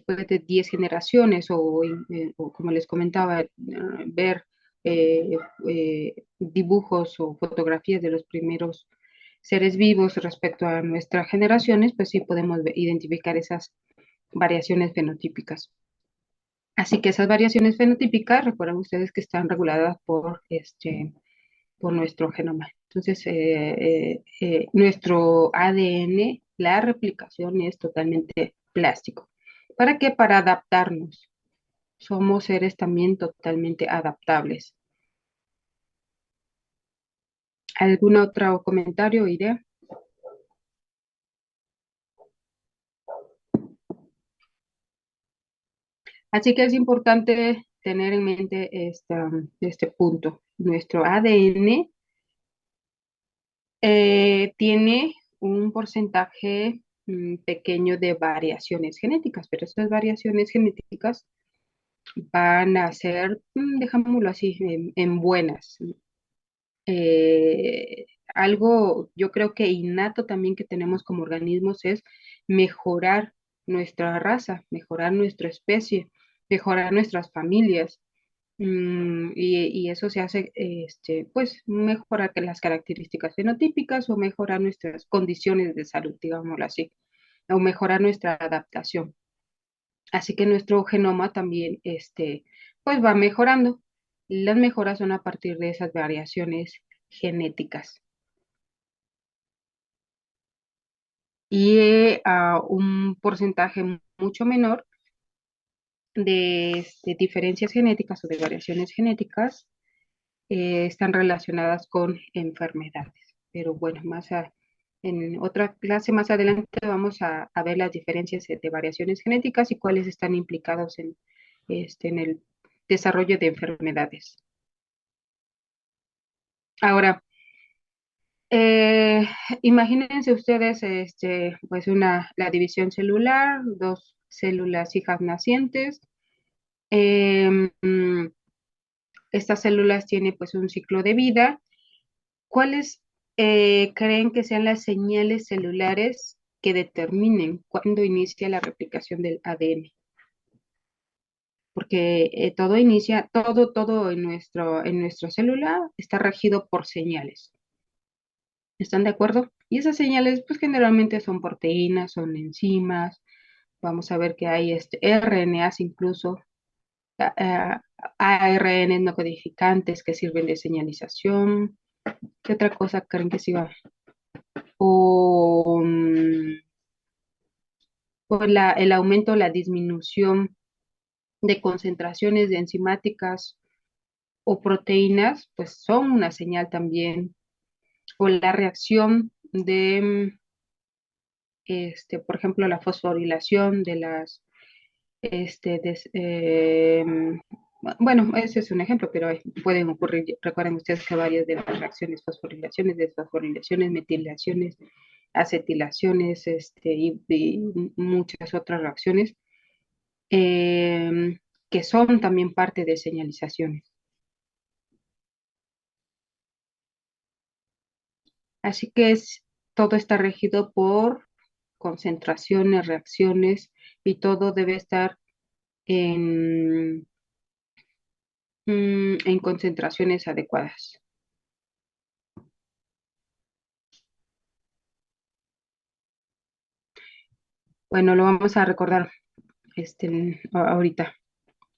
después de 10 generaciones o como les comentaba, ver eh, dibujos o fotografías de los primeros seres vivos respecto a nuestras generaciones, pues sí podemos identificar esas variaciones fenotípicas. Así que esas variaciones fenotípicas, recuerden ustedes que están reguladas por nuestro genoma. Entonces, nuestro ADN, la replicación es totalmente plástico. ¿Para qué? Para adaptarnos. Somos seres también totalmente adaptables. ¿Algún otro comentario o idea? Así que es importante tener en mente este punto. Nuestro ADN tiene un porcentaje pequeño de variaciones genéticas, pero estas variaciones genéticas van a ser, dejámoslo así, en buenas. Algo yo creo que innato también que tenemos como organismos es mejorar nuestra raza, mejorar nuestra especie, mejorar nuestras familias. Y eso se hace, pues, mejorar que las características fenotípicas o mejorar nuestras condiciones de salud, digámoslo así, o mejorar nuestra adaptación. Así que nuestro genoma también, pues va mejorando. Las mejoras son a partir de esas variaciones genéticas. Y a un porcentaje mucho menor de diferencias genéticas o de variaciones genéticas están relacionadas con enfermedades. Pero bueno, en otra clase más adelante vamos a ver las diferencias de variaciones genéticas y cuáles están implicados en el desarrollo de enfermedades. Ahora, eh, imagínense ustedes pues la división celular, dos células hijas nacientes. Em, estas células tienen pues un ciclo de vida. ¿Cuáles creen que sean las señales celulares que determinen cuándo inicia la replicación del ADN? Porque todo en nuestra célula está regido por señales. ¿Están de acuerdo? Y esas señales, pues generalmente son proteínas, son enzimas. Vamos a ver que hay RNAs incluso, ARN no codificantes que sirven de señalización. ¿Qué otra cosa creen que sí va? O, el aumento o la disminución de concentraciones de enzimáticas o proteínas, pues son una señal también. O la reacción de, por ejemplo, la fosforilación de las, bueno, ese es un ejemplo, pero pueden ocurrir, recuerden ustedes que varias de las reacciones, fosforilaciones, desfosforilaciones, metilaciones, acetilaciones, y muchas otras reacciones, eh, que son también parte de señalizaciones. Así que todo está regido por concentraciones, reacciones y todo debe estar en, en concentraciones adecuadas. Bueno, lo vamos a recordar ahorita.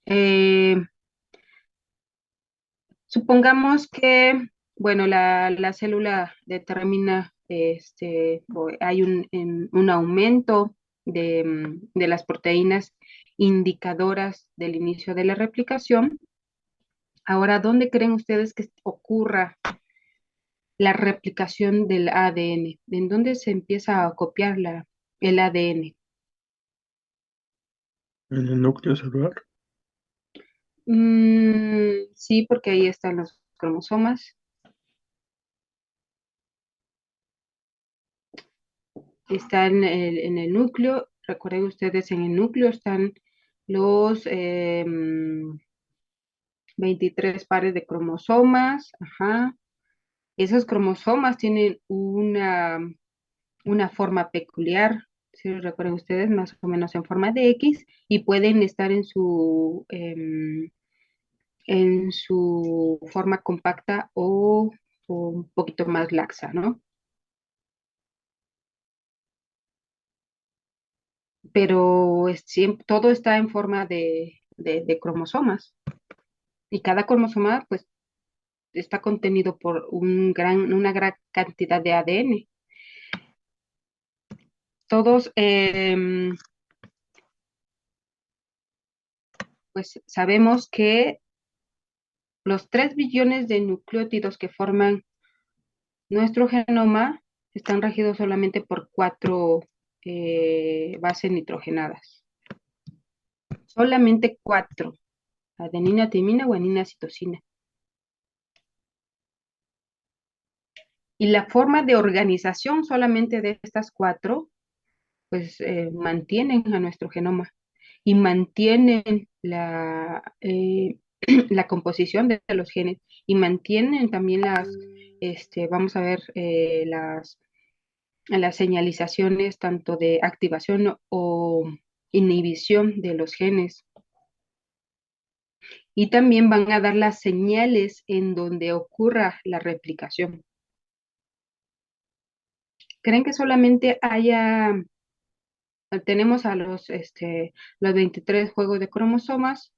Eh, Supongamos que, bueno, la célula determina, hay un aumento de las proteínas indicadoras del inicio de la replicación. Ahora, ¿dónde creen ustedes que ocurra la replicación del ADN? ¿En dónde se empieza a copiar el ADN? En el núcleo celular. Sí, porque ahí están los cromosomas. Está en el núcleo. Recuerden ustedes, en el núcleo están los 23 pares de cromosomas. Ajá. Esos cromosomas tienen una forma peculiar. si lo recuerdan ustedes, más o menos en forma de X y pueden estar en su forma compacta o un poquito más laxa, ¿no? Pero todo está en forma de cromosomas y cada cromosoma pues está contenido por una gran cantidad de ADN. Todos pues sabemos que los 3 billones de nucleótidos que forman nuestro genoma están regidos solamente por 4 bases nitrogenadas. Solamente 4: adenina, timina, guanina, citosina. Y la forma de organización solamente de estas 4, pues mantienen a nuestro genoma y mantienen la composición de los genes y mantienen también vamos a ver, las señalizaciones tanto de activación o inhibición de los genes. Y también van a dar las señales en donde ocurra la replicación. ¿Creen que solamente tenemos a los 23 juegos de cromosomas?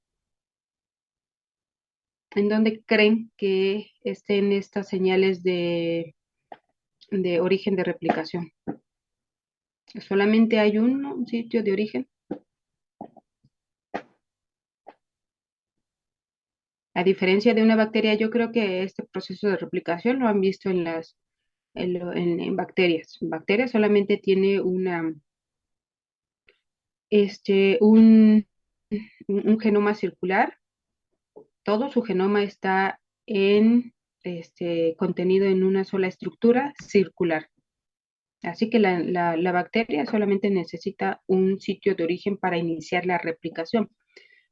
¿En dónde creen que estén estas señales de origen de replicación? ¿Solamente hay un sitio de origen? A diferencia de una bacteria, yo creo que este proceso de replicación lo han visto en bacterias. En bacterias solamente tiene este, un, un genoma circular. Todo su genoma está contenido en una sola estructura circular. Así que la bacteria solamente necesita un sitio de origen para iniciar la replicación.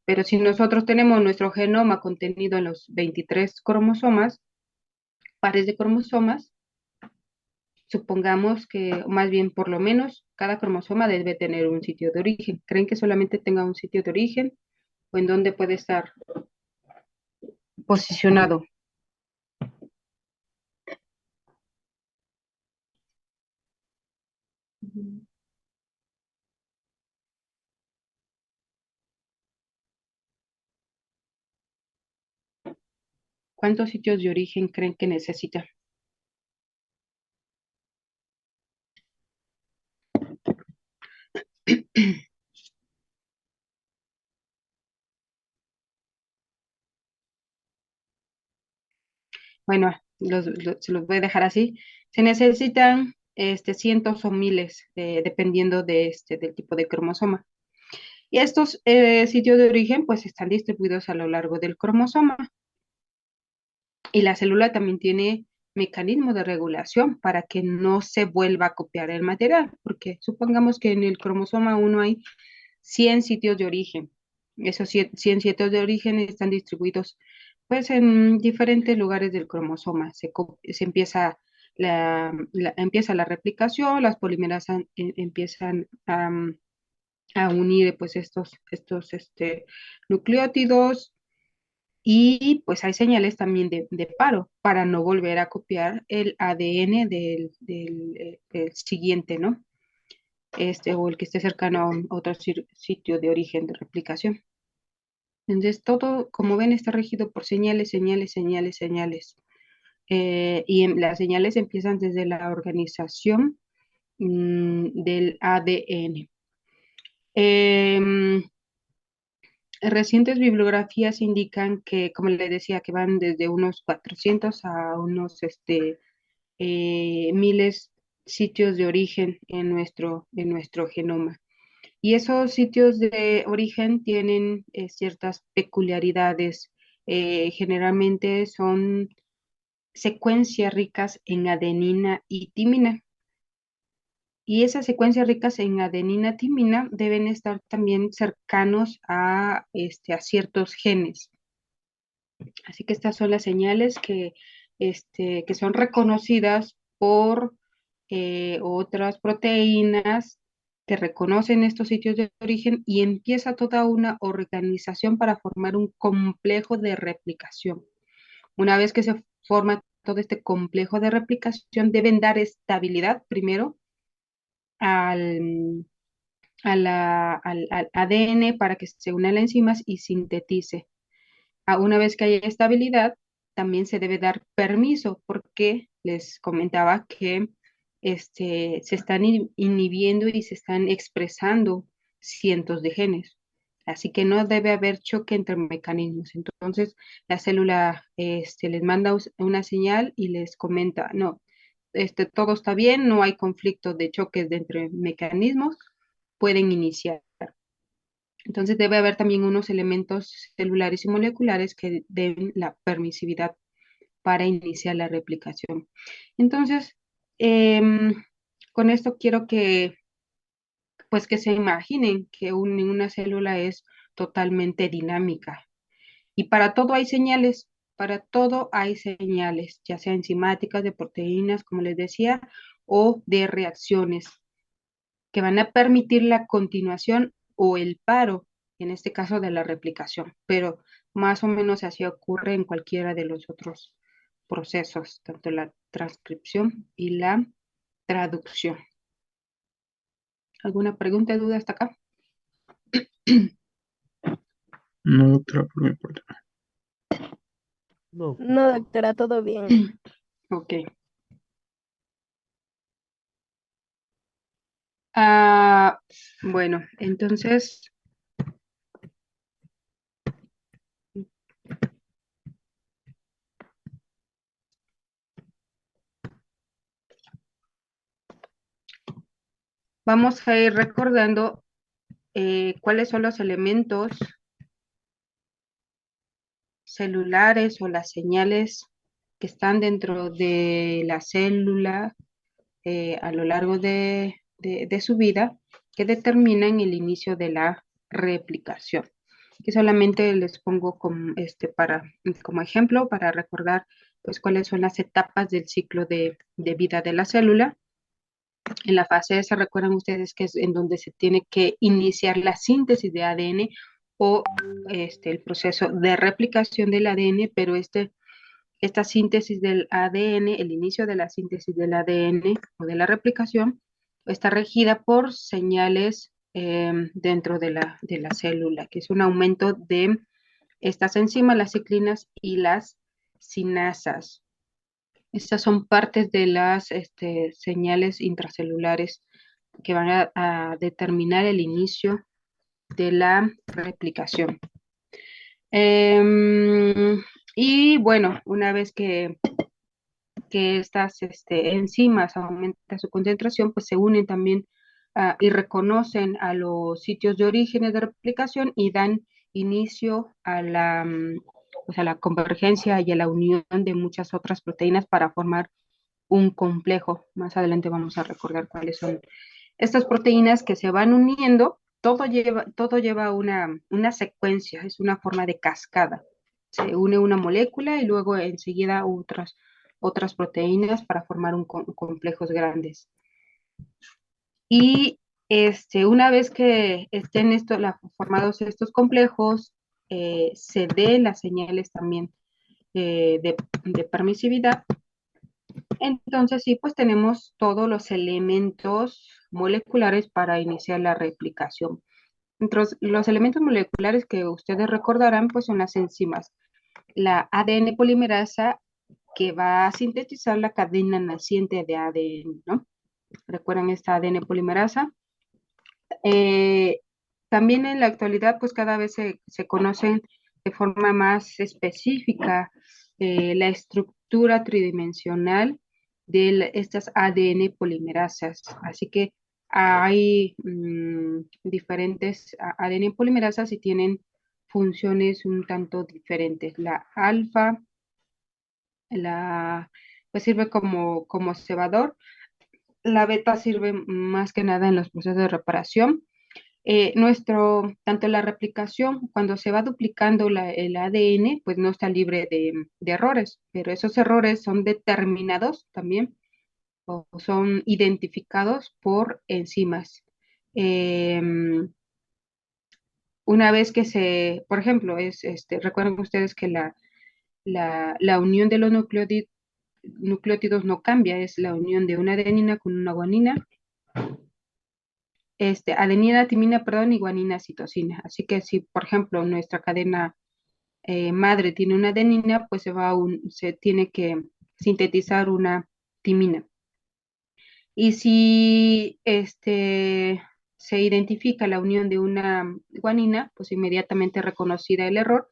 Pero si nosotros tenemos nuestro genoma contenido en los 23 cromosomas, pares de cromosomas, supongamos que, más bien por lo menos, cada cromosoma debe tener un sitio de origen. ¿Creen que solamente tenga un sitio de origen o en dónde puede estar posicionado? ¿Cuántos sitios de origen creen que necesita? Bueno, se los voy a dejar así. Se necesitan cientos o miles, dependiendo del tipo de cromosoma. Y estos sitios de origen pues están distribuidos a lo largo del cromosoma. Y la célula también tiene mecanismos de regulación para que no se vuelva a copiar el material, porque supongamos que en el cromosoma 1 hay 100 sitios de origen. Esos 100 sitios de origen están distribuidos pues en diferentes lugares del cromosoma. Se empieza la replicación, las polimerasas empiezan a unir pues estos nucleótidos y pues hay señales también de paro para no volver a copiar el ADN del siguiente, ¿no? O el que esté cercano a otro sitio de origen de replicación. Entonces, todo, como ven, está regido por señales, señales, señales, señales. Las señales empiezan desde la organización del ADN. Em, Recientes bibliografías indican que, como le decía, que van desde unos 400 a unos miles sitios de origen en nuestro genoma. Y esos sitios de origen tienen ciertas peculiaridades. Generalmente son secuencias ricas en adenina y timina. Y esas secuencias ricas en adenina timina deben estar también cercanos a ciertos genes. Así que estas son las señales que son reconocidas por otras proteínas que reconocen estos sitios de origen y empieza toda una organización para formar un complejo de replicación. Una vez que se forma todo este complejo de replicación, deben dar estabilidad primero al, al ADN para que se unan las enzimas y sintetice. Una vez que haya estabilidad, también se debe dar permiso, porque les comentaba que se están inhibiendo y se están expresando cientos de genes. Así que no debe haber choque entre mecanismos. Entonces, la célula les manda una señal y les comenta, no, todo está bien, no hay conflicto de choques de entre mecanismos, pueden iniciar. Entonces debe haber también unos elementos celulares y moleculares que den la permisividad para iniciar la replicación. Entonces, em, con esto quiero que, pues, que se imaginen que una célula es totalmente dinámica y para todo hay señales, para todo hay señales, ya sea enzimáticas, de proteínas, como les decía, o de reacciones que van a permitir la continuación o el paro, en este caso de la replicación, pero más o menos así ocurre en cualquiera de los otros procesos, tanto la transcripción y la traducción. ¿Alguna pregunta, duda hasta acá? No, doctora, por mi parte. No. No, doctora, todo bien. Ok. Bueno, entonces, vamos a ir recordando cuáles son los elementos celulares o las señales que están dentro de la célula a lo largo de su vida que determinan el inicio de la replicación. Que solamente les pongo como, como ejemplo para recordar pues cuáles son las etapas del ciclo de vida de la célula. En la fase S, recuerdan ustedes que es en donde se tiene que iniciar la síntesis de ADN o el proceso de replicación del ADN, pero esta síntesis del ADN, el inicio de la síntesis del ADN o de la replicación, está regida por señales dentro de la célula, que es un aumento de estas enzimas, las ciclinas y las sinasas. Estas son partes de las señales intracelulares que van a determinar el inicio de la replicación. Y bueno, una vez que estas enzimas aumentan su concentración, pues se unen también y reconocen a los sitios de origen de replicación y dan inicio a pues a la convergencia y a la unión de muchas otras proteínas para formar un complejo. Más adelante vamos a recordar cuáles son estas proteínas que se van uniendo. Todo lleva una secuencia, es una forma de cascada. Se une una molécula y luego enseguida otras proteínas para formar complejos grandes. Y una vez que estén formados estos complejos, se den las señales también de permisividad. Entonces, sí, pues tenemos todos los elementos moleculares para iniciar la replicación. Entonces, los elementos moleculares que ustedes recordarán, pues son las enzimas. La ADN polimerasa que va a sintetizar la cadena naciente de ADN, ¿no? ¿Recuerdan esta ADN polimerasa? También en la actualidad, pues cada vez se conocen de forma más específica la estructura tridimensional de estas ADN polimerasas. Así que hay diferentes ADN polimerasas y tienen funciones un tanto diferentes. La alfa, pues sirve como cebador. La beta sirve más que nada en los procesos de reparación. Tanto la replicación, cuando se va duplicando el ADN, pues no está libre de errores, pero esos errores son determinados también o son identificados por enzimas. Em, una vez que por ejemplo, recuerden ustedes que la unión de los nucleótidos no cambia, es la unión de una adenina con una guanina, adenina, timina, perdón, y guanina, citosina. Así que si, por ejemplo, nuestra cadena madre tiene una adenina, pues se tiene que sintetizar una timina. Y si se identifica la unión de una guanina, pues inmediatamente reconocida el error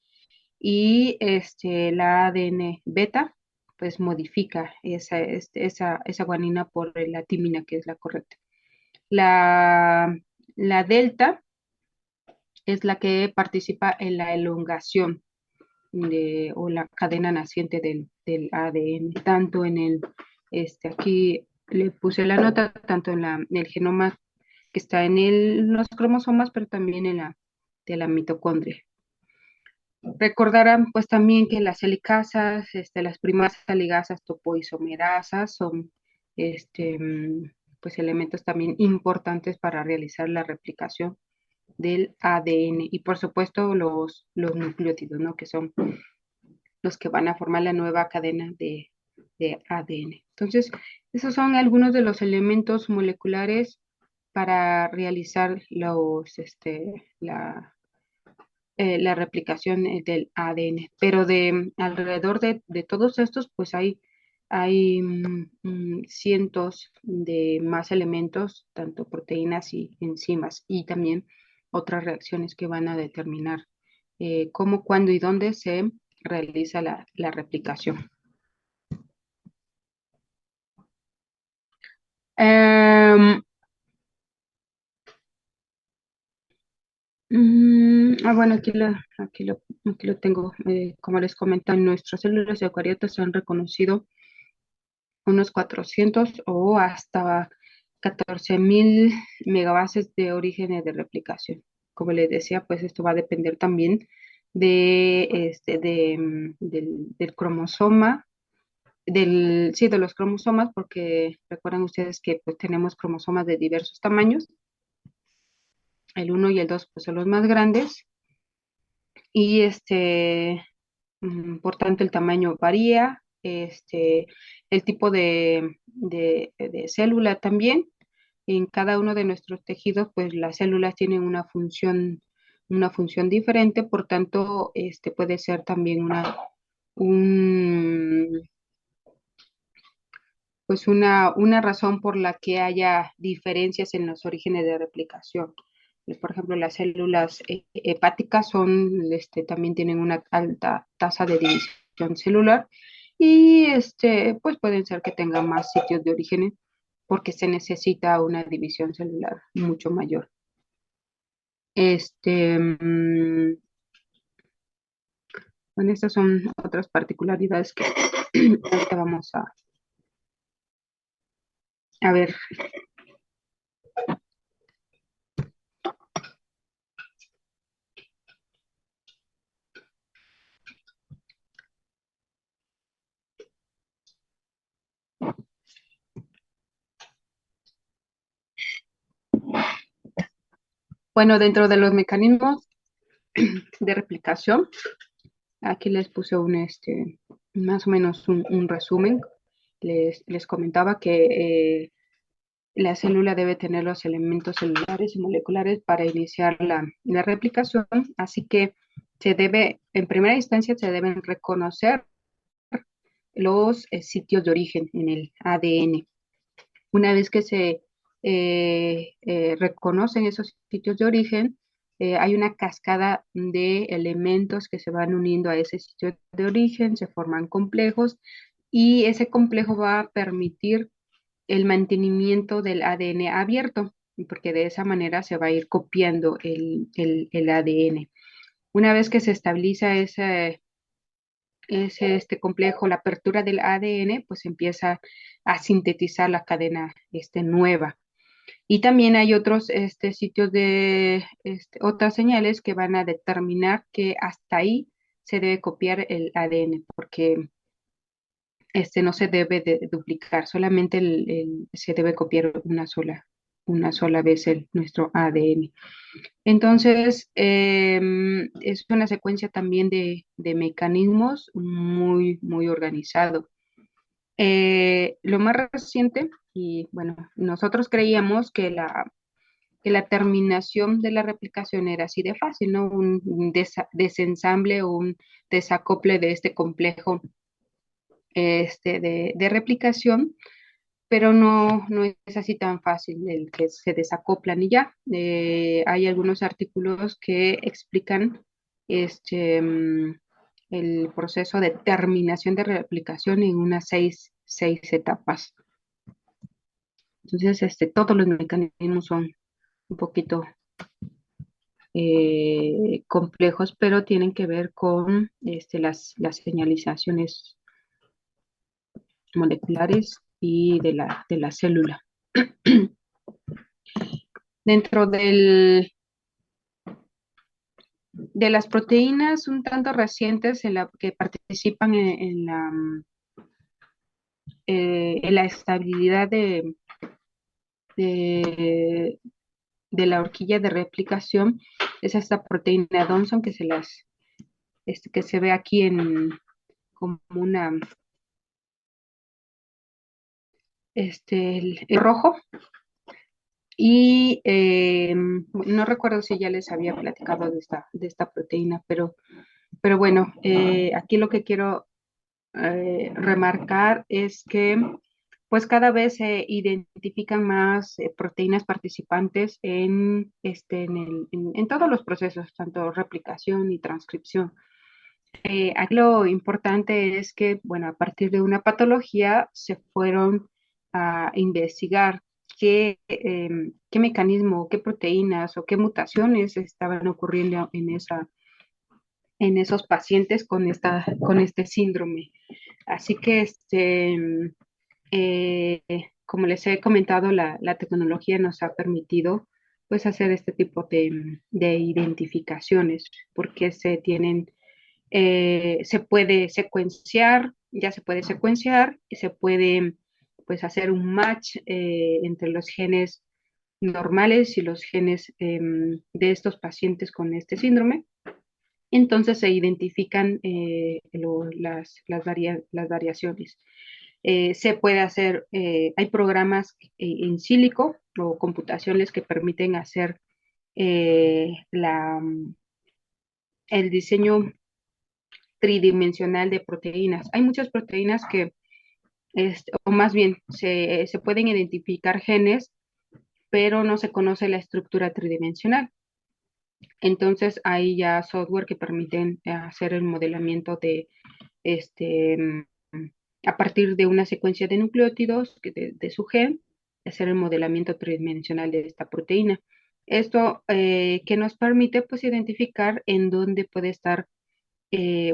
y la ADN beta pues modifica esa guanina por la timina, que es la correcta. La delta es la que participa en la elongación o la cadena naciente del ADN, tanto aquí le puse la nota, tanto en el genoma que está en los cromosomas, pero también de la mitocondria. Recordarán pues también que las helicasas, las primas ligasas topoisomerasas son pues elementos también importantes para realizar la replicación del ADN y por supuesto los nucleótidos, ¿no? Que son los que van a formar la nueva cadena de ADN. Entonces, esos son algunos de los elementos moleculares para realizar la replicación del ADN. Pero alrededor de todos estos, pues hay cientos de más elementos, tanto proteínas y enzimas, y también otras reacciones que van a determinar cómo, cuándo y dónde se realiza la replicación. Em, bueno, aquí lo tengo. Como les comentaba, en nuestras células eucariotas se han reconocido unos 400 o hasta 14.000 megabases de orígenes de replicación. Como les decía, pues esto va a depender también del cromosoma, sí, de los cromosomas, porque recuerdan ustedes que pues tenemos cromosomas de diversos tamaños. El uno y el 2 pues son los más grandes y por tanto el tamaño varía, el tipo de célula también. En cada uno de nuestros tejidos, pues las células tienen una función diferente, por tanto, puede ser también un, pues una razón por la que haya diferencias en los orígenes de replicación. Pues, por ejemplo, las células hepáticas también tienen una alta tasa de división celular y pues pueden ser que tengan más sitios de origen porque se necesita una división celular mucho mayor. Bueno, estas son otras particularidades que ahorita vamos a ver. Bueno, dentro de los mecanismos de replicación, aquí les puse más o menos un resumen. Les comentaba que la célula debe tener los elementos celulares y moleculares para iniciar la replicación, así que en primera instancia, se deben reconocer los sitios de origen en el ADN. Una vez que se reconocen esos sitios de origen, hay una cascada de elementos que se van uniendo a ese sitio de origen, se forman complejos y ese complejo va a permitir el mantenimiento del ADN abierto, porque de esa manera se va a ir copiando el ADN. Una vez que se estabiliza este complejo, la apertura del ADN, pues empieza a sintetizar la cadena nueva. Y también hay otros sitios otras señales que van a determinar que hasta ahí se debe copiar el ADN, porque no se debe de duplicar, solamente se debe copiar una sola una sola vez nuestro ADN. Entonces, es una secuencia también de mecanismos muy, muy organizado. Lo más reciente, y bueno, nosotros creíamos que la terminación de la replicación era así de fácil, ¿no? Un desensamble o un desacople de este complejo de replicación, pero no es así tan fácil el que se desacoplan y ya. Hay algunos artículos que explican el proceso de terminación de replicación en unas seis etapas. Entonces, todos los mecanismos son un poquito complejos, pero tienen que ver con las señalizaciones moleculares y de la célula. Dentro de las proteínas un tanto recientes que participan en la estabilidad de, de la horquilla de replicación, es esta proteína Donson que se ve aquí como el rojo. Y no recuerdo si ya les había platicado de esta proteína, pero bueno, aquí lo que quiero remarcar es que pues cada vez se identifican más proteínas participantes en todos los procesos, tanto replicación y transcripción. Aquí lo importante es que, bueno, a partir de una patología se fueron a investigar qué mecanismo, qué proteínas o qué mutaciones estaban ocurriendo en esos pacientes con este síndrome. Así que, eh, como les he comentado, la tecnología nos ha permitido pues hacer este tipo de identificaciones porque se puede secuenciar, ya se puede secuenciar y se puede pues hacer un match entre los genes normales y los genes de estos pacientes con este síndrome. Entonces se identifican las variaciones. Se puede hacer, hay programas en sílico o computaciones que permiten hacer eh, la, el diseño tridimensional de proteínas. Hay muchas proteínas o más bien, se pueden identificar genes, pero no se conoce la estructura tridimensional. Entonces hay ya software que permiten hacer el modelamiento este, mm, a partir de una secuencia de nucleótidos de su gen, hacer el modelamiento tridimensional de esta proteína. Esto que nos permite pues identificar en dónde puede estar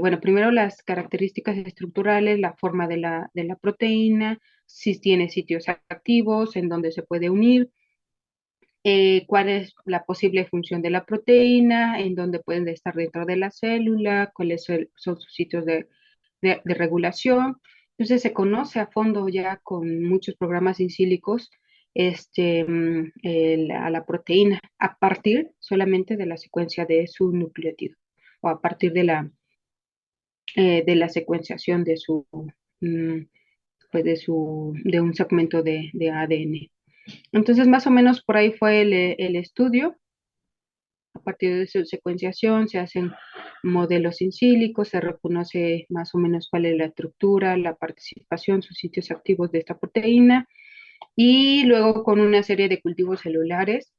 bueno, primero las características estructurales, la forma de la proteína, si tiene sitios activos, en dónde se puede unir, cuál es la posible función de la proteína, en dónde pueden estar dentro de la célula, cuáles son sus sitios de regulación. Entonces se conoce a fondo ya con muchos programas incílicos a la proteína a partir solamente de la secuencia de su nucleótido o a partir de la secuenciación mm, pues de un segmento de ADN. Entonces, más o menos por ahí fue el estudio. A partir de su secuenciación se hacen modelos in sílico, se reconoce más o menos cuál es la estructura, la participación, sus sitios activos de esta proteína, y luego con una serie de cultivos celulares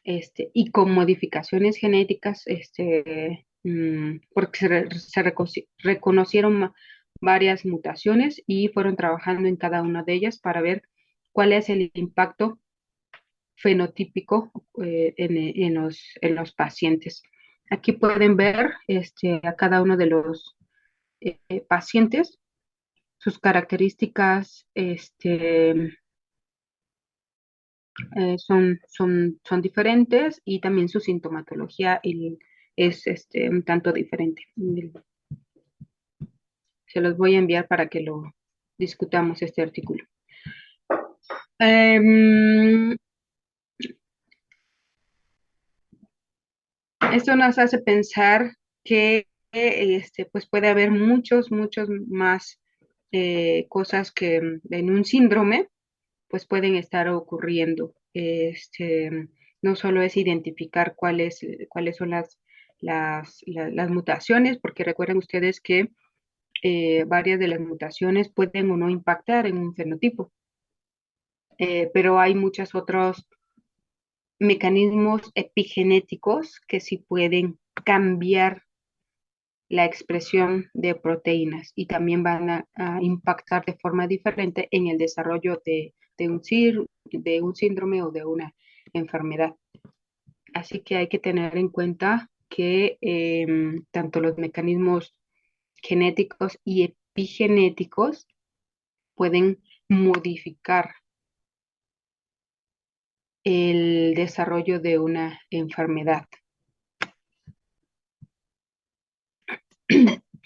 y con modificaciones genéticas, porque reconocieron varias mutaciones y fueron trabajando en cada una de ellas para ver cuál es el impacto fenotípico en los pacientes. Aquí pueden ver a cada uno de los pacientes, sus características son diferentes y también su sintomatología es un tanto diferente. Se los voy a enviar para que lo discutamos este artículo. Esto nos hace pensar que pues puede haber muchos más cosas que en un síndrome pues pueden estar ocurriendo. No solo es identificar cuáles son las mutaciones, porque recuerden ustedes que varias de las mutaciones pueden o no impactar en un fenotipo, pero hay muchos otros mecanismos epigenéticos que sí pueden cambiar la expresión de proteínas y también van a impactar de forma diferente en el desarrollo de un síndrome o de una enfermedad. Así que hay que tener en cuenta que tanto los mecanismos genéticos y epigenéticos pueden modificar el desarrollo de una enfermedad.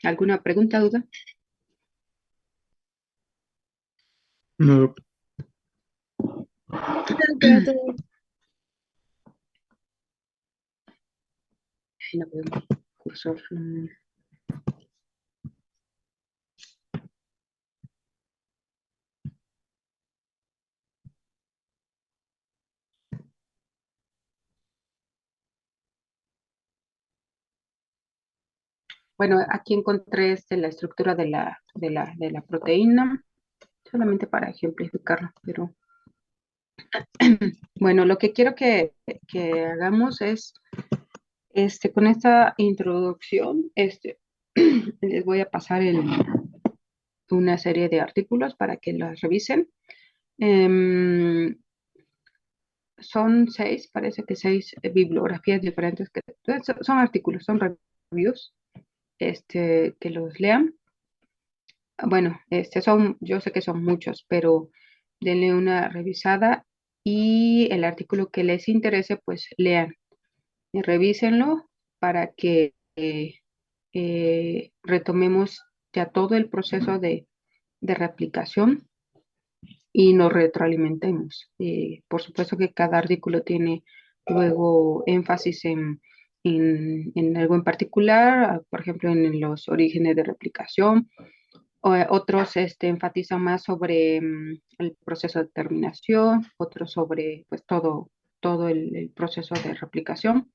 ¿Alguna pregunta, duda? No, Pero todo bien. Ay, no veo mi cursor. Bueno, aquí encontré la estructura de la proteína, solamente para ejemplificarlo, pero bueno, lo que quiero que hagamos es, con esta introducción, les voy a pasar una serie de artículos para que los revisen. Em, Son seis, parece que seis bibliografías diferentes, son artículos, son reviews, que los lean. Bueno, yo sé que son muchos, pero denle una revisada y el artículo que les interese, pues lean y revísenlo para que retomemos ya todo el proceso de replicación y nos retroalimentemos. Por supuesto que cada artículo tiene luego énfasis en algo en particular, por ejemplo, en los orígenes de replicación. Otros enfatizan más sobre el proceso de terminación, otros sobre pues todo el proceso de replicación.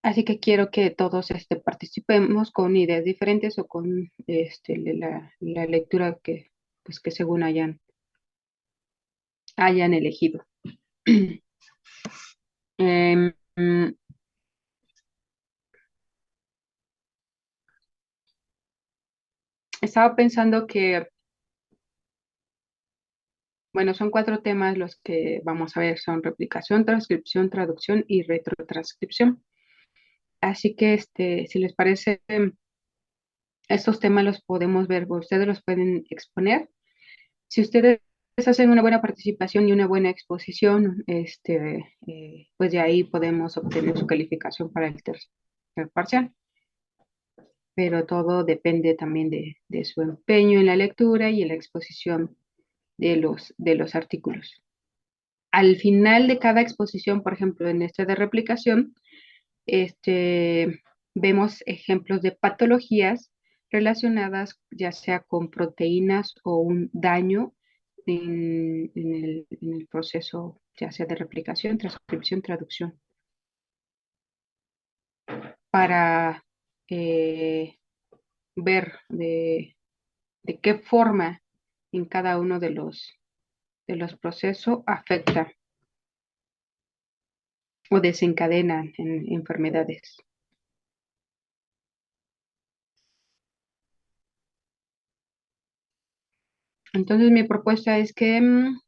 Así que quiero que todos participemos con ideas diferentes o con la lectura pues, que según hayan elegido. Em, Estaba pensando que, bueno, son cuatro temas los que vamos a ver, son replicación, transcripción, traducción y retrotranscripción. Así que, si les parece, estos temas los podemos ver, ustedes los pueden exponer. Si ustedes hacen una buena participación y una buena exposición, pues de ahí podemos obtener su calificación para el tercer parcial. Pero todo depende también de su empeño en la lectura y en la exposición de los artículos. Al final de cada exposición, por ejemplo, en de replicación, vemos ejemplos de patologías relacionadas ya sea con proteínas o un daño en el proceso, ya sea de replicación, transcripción, traducción, para ver de qué forma en cada uno de los procesos afecta o desencadenan en enfermedades. Entonces, mi propuesta es que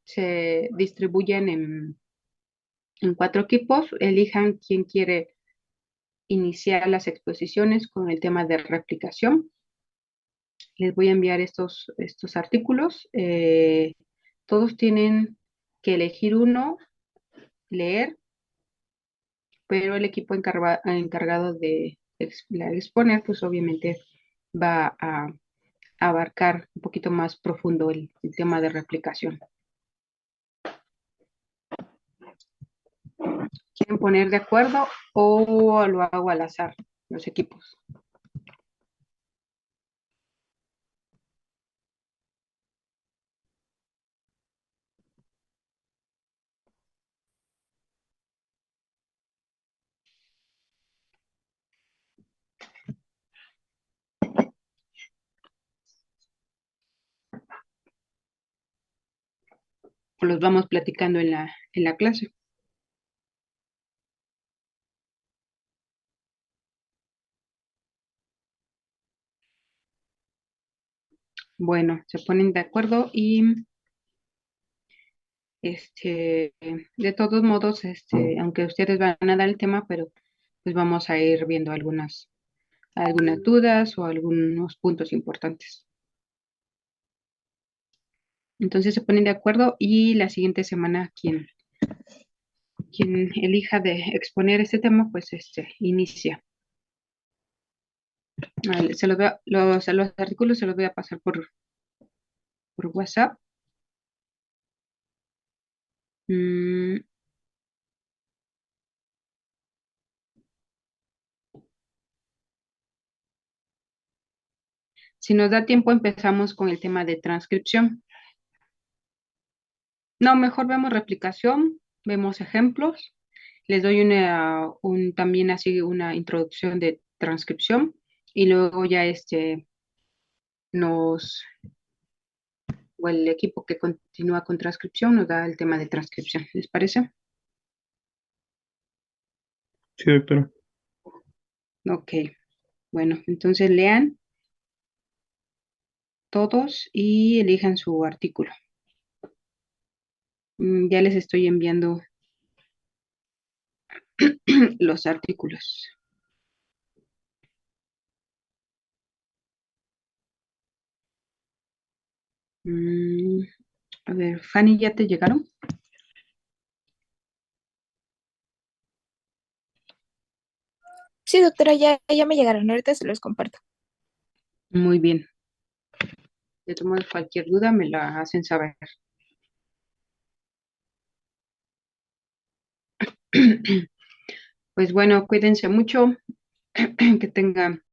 se distribuyan en cuatro equipos, elijan quién quiere iniciar las exposiciones con el tema de replicación. Les voy a enviar estos artículos. Todos tienen que elegir uno, leer, pero el equipo encargado de exponer, pues obviamente va a abarcar un poquito más profundo el tema de replicación. ¿Quieren poner de acuerdo o lo hago al azar, los equipos? ¿O los vamos platicando en la clase? Bueno, se ponen de acuerdo y de todos modos, aunque ustedes van a dar el tema, pero pues vamos a ir viendo algunas dudas o algunos puntos importantes. Entonces se ponen de acuerdo y la siguiente semana quien elija de exponer este tema, pues inicia. Se los, los artículos se los voy a pasar por WhatsApp. Mm, si nos da tiempo, empezamos con el tema de transcripción. No, mejor vemos replicación, vemos ejemplos. Les doy también así una introducción de transcripción y luego ya nos, o el equipo que continúa con transcripción nos da el tema de transcripción. ¿Les parece? Sí, doctora. Ok, bueno, entonces lean todos y elijan su artículo. Ya les estoy enviando los artículos. Mm, a ver, Fanny, ¿ya te llegaron? Sí, doctora, ya me llegaron. Ahorita se los comparto. Muy bien. De todos modos, cualquier duda me la hacen saber. Pues bueno, cuídense mucho, que tengan